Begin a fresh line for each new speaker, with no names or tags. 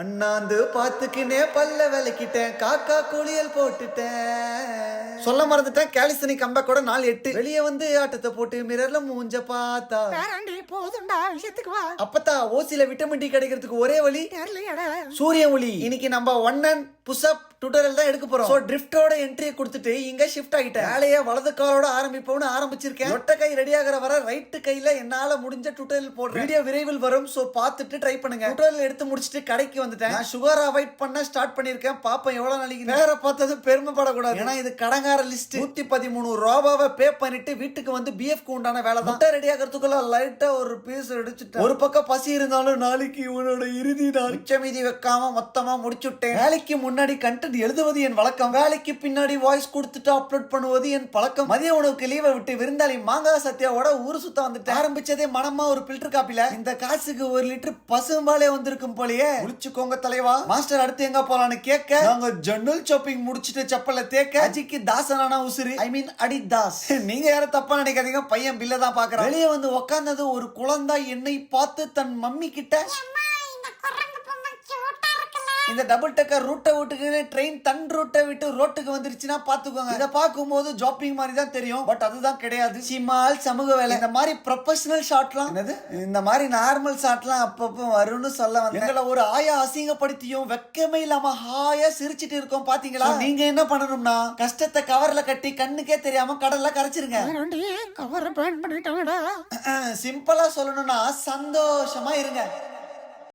அண்ணாந்து பாத்துக்கினே பல்ல விளக்கிட்டேன், காக்கா குளியல் போட்டுட்டேன். சொல்ல மறந்துட்டேன், கேலிஸ்தனி கம்பேக் கூட நாள் 8. வெளியே வந்து ஆட்டத்தை போட்டு மிரர்ல மூஞ்ச பார்த்தா
போதும்டா விஷயத்துக்கு வா.
அப்பத்தா ஓசில விட்டமின் டி கிடைக்கிறதுக்கு ஒரே வழி
தெரியலையாடா.
சூரிய ஒளி. இன்னைக்கு நம்ம ஒன் அண்ட் புஷ்அப் டுட்டோரியல் தான் எடுக்க போறோம். சோ ட்ரிஃப்டோட என்ட்ரியை கொடுத்துட்டு இங்க ஷிஃப்ட் ஆகிட்டேன். வேலையை வலது காலோட ஆரம்பிப்போம்னு ஆரம்பிச்சிருக்கேன். ஒட்ட கை ரெடி ஆகிற வர ரைட் கையில என்னால முடிஞ்ச டுட்டோரியல் போடுறேன். வீடியோ விரைவில் வரும். சோ பார்த்துட்டு ட்ரை பண்ணுங்க. டுட்டோரியல் எடுத்து முடிச்சிட்டு கடைக்கு வந்துட்டேன். நான் சுகர் அவாய்ட் பண்ண ஸ்டார்ட் பண்ணிருக்கேன். பாப்பேன் எவ்வளவு நாளைக்கு. நேர பார்த்தது பெருமைப்படக்கூடாது. ஏன்னா இது கடங்கார லிஸ்ட். 113 ரூபாவை பே பண்ணிட்டு வீட்டுக்கு வந்து பிஎஃப்க்கு உண்டான வேலை தான். ரெடி ஆகிறதுக்குள்ள லைட்டா ஒரு பீஸ் அடிச்சுட்டேன். ஒரு பக்கம் பசி இருந்தாலும் நாளைக்கு இவனோட இறுதி நாள். மிச்ச மீதி வைக்காம மொத்தமா முடிச்சுட்டேன். வேலைக்கு முன்னாடி கண்டென்ட் எழுதுவது என் வழக்கம். வேலைக்கு பின்னாடி வாய்ஸ் கொடுத்துட்டு அப்லோட் பண்ணுவது என் பழக்கம். மதிய உணவுக்கு லீவை விட்டு விருந்தாளி மாங்காய் சத்யாவோட ஊரு சுத்த வந்துட்டு ஆரம்பிச்சதே மனமா ஒரு பில்டர் காப்பில. இந்த காசுக்கு 1 லிட்டர் பசும்பாலே வந்திருக்கும் போலயே. குளிச்சுக்கோங்க தலைவா. மாஸ்டர் அடுத்து எங்க போலான்னு கேட்க நாங்க ஜன்னல் ஷாப்பிங் முடிச்சிட்டு செப்பல்ல தேக்க அஜிக்கு தாசனானா உசுரு, ஐ மீன் அடி தாஸ். நீங்க யாரும் தப்பா நினைக்காதீங்க, பையன் பில்ல தான் பாக்குறான். வெளியே வந்து உக்காந்தது ஒரு குழந்தை என்னை பார்த்து தன் மம்மி கிட்ட இந்த டபுள் டக்கர் ரூட்டை விட்டுக்கு ட்ரெயின் தன் ரூட்டை விட்டு ரோட்டுக்கு வந்துருச்சுன்னா பாத்துக்கோங்க. இதை பார்க்கும்போது ஜாப்பிங் மாதிரி தான் தெரியும், பட் அதுதான் கிடையாது. சிமால் சமூக வேலை. இந்த மாதிரி ப்ரொஃபஷனல் ஷாட்லாம் என்னது, இந்த மாதிரி நார்மல் ஷாட்லாம் அப்பப்போ வரும்னு சொல்ல வந்து எங்களை ஒரு ஆயா அசிங்கப்படுத்தியும் வெக்கமே இல்லாம ஹாயா சிரிச்சிட்டு இருக்கோம் பாத்தீங்களா. நீங்க என்ன பண்ணணும்னா கஷ்டத்தை கவர்ல கட்டி கண்ணுக்கே தெரியாம கடல்ல கரைச்சிருங்க.
கவரை பேன் பண்ணிட்டாங்கடா.
சிம்பிளா சொல்லணும்னா சந்தோஷமா இருங்க.